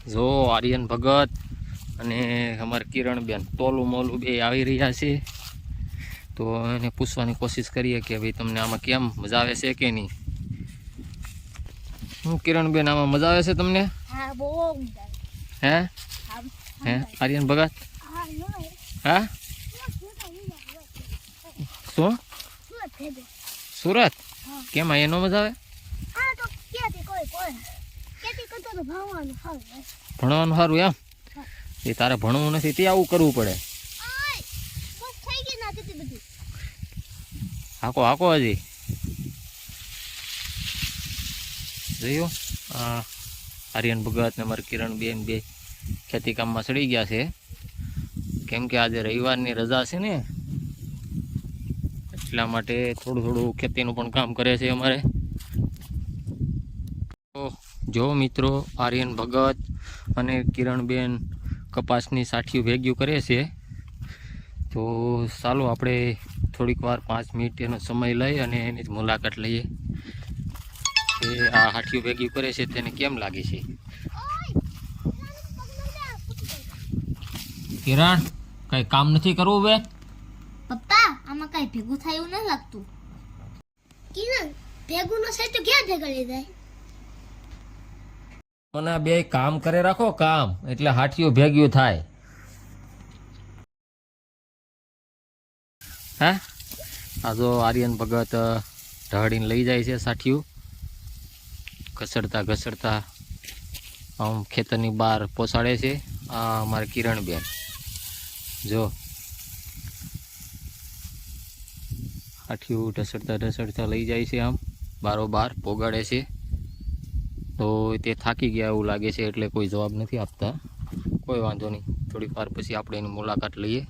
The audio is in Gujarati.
જો આર્યન ભગત અને અમારા કિરણબેન તોલું મોલું બે આવી રહ્યા છે, તો એને પૂછવાની કોશિશ કરીએ કે ભાઈ તમને આમાં કેમ મજા આવે છે કે નહીં. હું કિરણબેન આમાં મજા આવે છે તમને? હે હે આર્યન ભગત? હા શું સુરત? કેમ અહીંયા નો મજા આવે? ભણવાનું સારું એમ? એ તારે ભણવું નથી તે આવું કરવું પડે. હાકો હાકો હજી જોયું આર્યન ભગત ને મારી કિરણબેન બે ખેતી કામમાં ચડી ગયા છે, કેમ કે આજે રવિવારની રજા છે ને એટલા માટે થોડું થોડું ખેતીનું પણ કામ કરે છે અમારે. તો જો મિત્રો આર્યન ભગત અને કિરણબેન કપાસની સાઠીઓ ભેગ્યું કરે છે, તો ચાલો આપણે થોડીક વાર 5 મિનિટ એનો સમય લઈ અને એની મુલાકાત લઈએ કે આ હાઠીઓ ભેગી કરે છે તેને કેમ લાગે છે. કિરણ કઈ કામ નથી કરવું બે? પપ્પા આમાં કઈ ભેગું થાય એવું નથી લાગતું. કિરણ ભેગું ન થાય તો ક્યાં ભેગા લઈ જાય? મને બે કામ કરે રાખો કામ, એટલે હાઠીઓ ભેગ્યું થાય. હા આ જો આર્યન ભગત ઢાળીને લઈ જાય છે સાઠીયું, ઘસડતા ઘસડતા આમ ખેતરની બહાર પહોંચાડે છે. આ અમારે કિરણબેન જો હાઠીયું ઢસડતા ઢસડતા લઈ જાય છે, આમ બારોબાર પોગાડે છે. તો તે થાકી ગયા એવું લાગે છે એટલે કોઈ જવાબ નથી આપતા. કોઈ વાંધો નહીં, થોડીક વાર પછી આપણે એની મુલાકાત લઈએ.